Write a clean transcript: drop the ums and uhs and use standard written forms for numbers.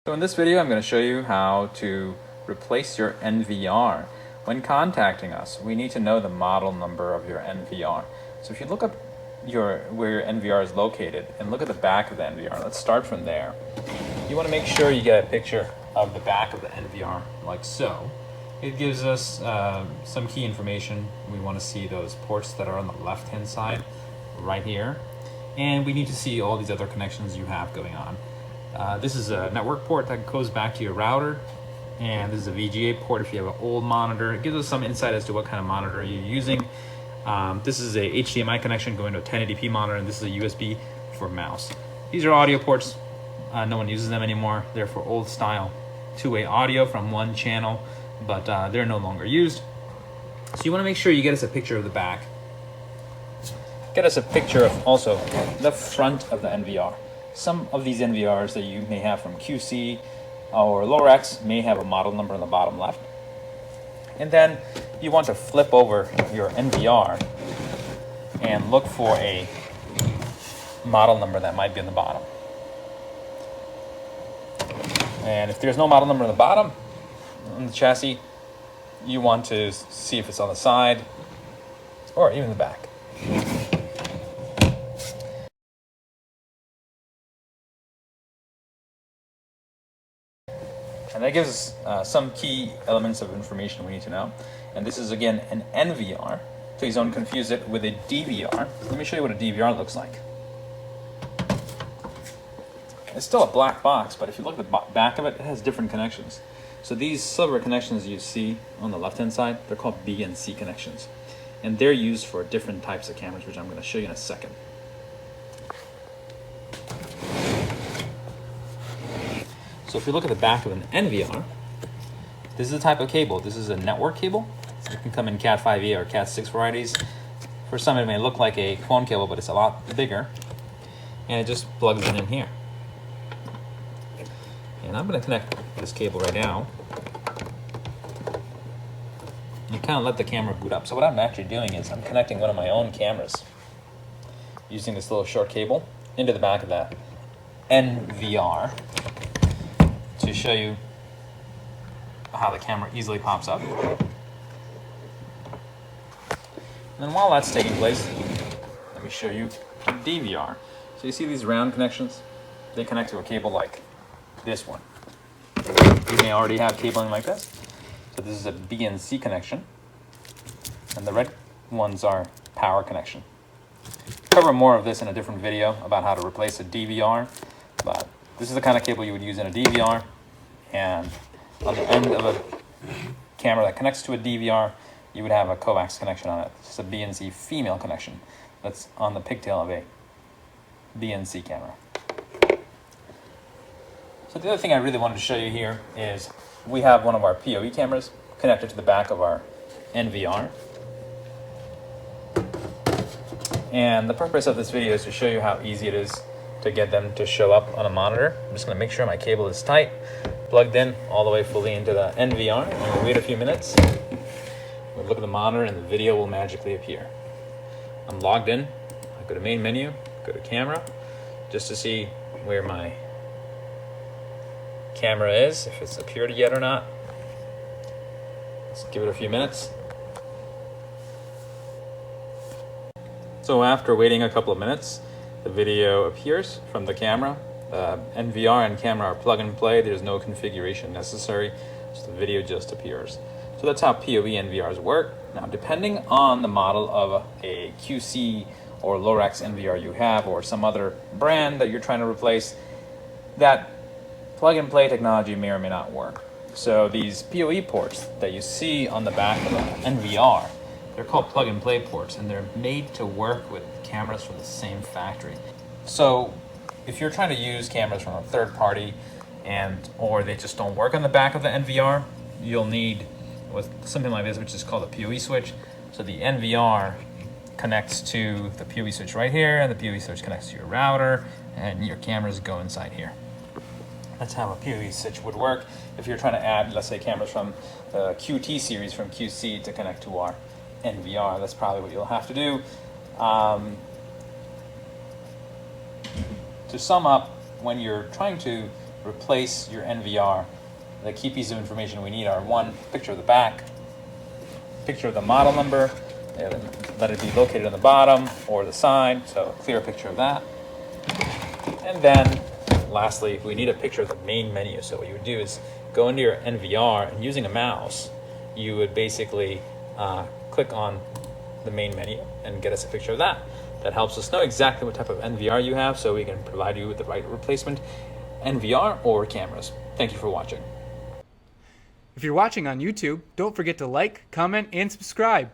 So in this video, I'm going to show you how to replace your NVR. When contacting us, we need to know the model number of your NVR. So if you look up where your NVR is located and look at the back of the NVR, let's start from there. You want to make sure you get a picture of the back of the NVR like so. It gives us some key information. We want to see those ports that are on the left-hand side right here. And we need to see all these other connections you have going on. This is a network port that goes back to your router, and this is a VGA port if you have an old monitor. It gives us some insight as to what kind of monitor you're using. This is a HDMI connection going to a 1080p monitor, and this is a USB for mouse. These are audio ports. No one uses them anymore. They're for old style two-way audio from one channel, but they're no longer used. So you want to make sure you get us a picture of the back. Get us a picture of also the front of the NVR. Some of these NVRs that you may have from QSee or Lorex may have a model number on the bottom left. And then you want to flip over your NVR and look for a model number that might be on the bottom. And if there's no model number on the bottom on the chassis, you want to see if it's on the side or even the back. And that gives us some key elements of information we need to know. And this is, again, an NVR. Please don't confuse it with a DVR. Let me show you what a DVR looks like. It's still a black box, but if you look at the back of it, it has different connections. So these silver connections you see on the left-hand side, they're called B and C connections. And they're used for different types of cameras, which I'm going to show you in a second. So if you look at the back of an NVR, this is the type of cable. This is a network cable. It can come in Cat 5e or Cat 6 varieties. For some, it may look like a phone cable, but it's a lot bigger. And it just plugs in here. And I'm going to connect this cable right now. You kind of let the camera boot up. So what I'm actually doing is I'm connecting one of my own cameras using this little short cable into the back of that NVR to show you how the camera easily pops up. And then while that's taking place, let me show you a DVR. So you see these round connections? They connect to a cable like this one. You may already have cabling like this. So this is a B and C connection. And the red ones are power connection. Cover more of this in a different video about how to replace a DVR, but this is the kind of cable you would use in a DVR. And on the end of a camera that connects to a DVR, you would have a coax connection on it. It's a BNC female connection that's on the pigtail of a BNC camera. So the other thing I really wanted to show you here is we have one of our PoE cameras connected to the back of our NVR. And the purpose of this video is to show you how easy it is to get them to show up on a monitor. I'm just going to make sure my cable is tight, plugged in all the way fully into the NVR, and we'll wait a few minutes. We'll look at the monitor and the video will magically appear. I'm logged in. I go to main menu, go to camera, just to see where my camera is, if it's appeared yet or not. Let's give it a few minutes. So after waiting a couple of minutes, the video appears from the camera. NVR and camera are plug and play. There's no configuration necessary, so the video just appears. So that's how PoE NVRs work. Now, depending on the model of a QSee or Lorex NVR you have, or some other brand that you're trying to replace, that plug and play technology may or may not work. So these PoE ports that you see on the back of an NVR, they're called plug and play ports, and they're made to work with cameras from the same factory. So if you're trying to use cameras from a third party or they just don't work on the back of the NVR, you'll need something like this, which is called a PoE switch. So the NVR connects to the PoE switch right here, and the PoE switch connects to your router, and your cameras go inside here. That's how a PoE switch would work. If you're trying to add, let's say, cameras from the QT series from QSee to connect to our NVR, that's probably what you'll have to do. To sum up, when you're trying to replace your NVR, the key pieces of information we need are: one, picture of the back, picture of the model number, let it be located on the bottom or the side, so a clear picture of that. And then lastly, we need a picture of the main menu. So what you would do is go into your NVR, and using a mouse, you would basically click on the main menu and get us a picture of that. That helps us know exactly what type of NVR you have, so we can provide you with the right replacement NVR or cameras. Thank you for watching. If you're watching on YouTube, don't forget to like, comment, and subscribe.